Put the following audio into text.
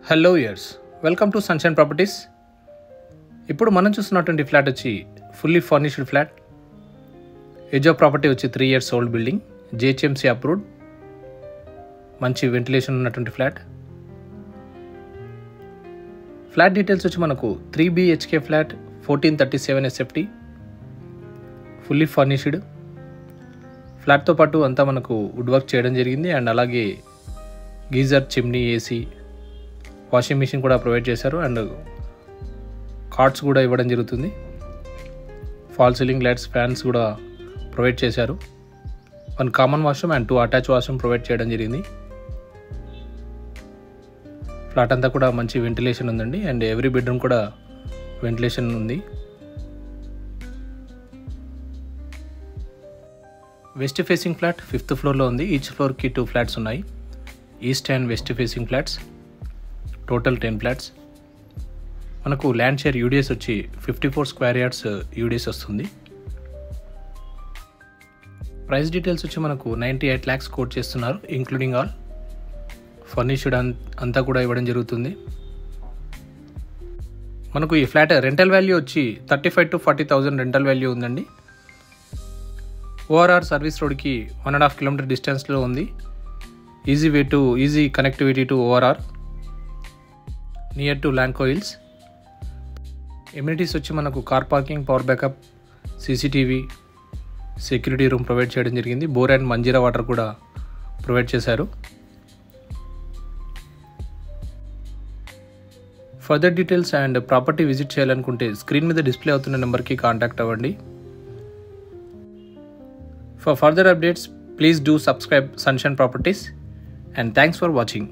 Hello viewers welcome to Sunshine properties. ఇప్పుడు మనం చూస్తున్నటువంటి ఫ్లాట్ వచ్చి fully furnished flat. Age of property వచ్చి 3 years old building, GHMC approved, మంచి వెంటిలేషన్ ఉన్నటువంటి ఫ్లాట్. ఫ్లాట్ డీటెయిల్స్ వచ్చి మనకు 3 BHK flat, 1437 SFT, fully furnished. ఫ్లాట్తో పాటు అంతా మనకు వుడ్ వర్క్ చేయడం జరిగింది అండ్ అలాగే geyser, chimney, AC, washing machine కూడా ప్రొవైడ్ చేశారు అండ్ కార్డ్స్ కూడా ఇవ్వడం జరుగుతుంది. ఫాల్ సీలింగ్ లైట్స్, ఫ్యాన్స్ కూడా ప్రొవైడ్ చేశారు. 1 common washroom and 2 attach washroom provide చేయడం జరిగింది. ఫ్లాట్ అంతా కూడా మంచి వెంటిలేషన్ ఉందండి అండ్ ఎవ్రీ బెడ్రూమ్ కూడా వెంటిలేషన్ ఉంది. వెస్ట్ ఫేసింగ్ ఫ్లాట్ 5th ఫ్లోర్లో ఉంది. ఈచ్ ఫ్లోర్కి 2 ఫ్లాట్స్ ఉన్నాయి. East and west facing flats, total 10 flats. మనకు ల్యాండ్ షేర్ యూడిఎస్ వచ్చి 54 స్క్వేర్ యార్డ్స్ యూడిఎస్ వస్తుంది. ప్రైస్ డీటెయిల్స్ వచ్చి మనకు 98 lakhs కోట్ చేస్తున్నారు, ఇంక్లూడింగ్ ఆల్. ఫర్నిష్డ్ అంతా కూడా ఇవ్వడం జరుగుతుంది. మనకు ఈ ఫ్లాట్ రెంటల్ వాల్యూ వచ్చి 35 to 40,000 రెంటల్ వాల్యూ ఉందండి. ఓఆర్ఆర్ సర్వీస్ రోడ్కి 1.5 kilometer డిస్టెన్స్లో ఉంది. Easy connectivity to ORR, near to Lanco hills. Amenities వచ్చి మనకు car parking, power backup, CCTV, security room provide చేయడం జరిగింది. బోర్ అండ్ మంజీరా వాటర్ కూడా ప్రొవైడ్ చేశారు. Further details and property visit చేయాలనుకుంటే స్క్రీన్ మీద డిస్ప్లే అవుతున్న నెంబర్కి కాంటాక్ట్ అవ్వండి. For further updates please do subscribe sunshine properties and thanks for watching.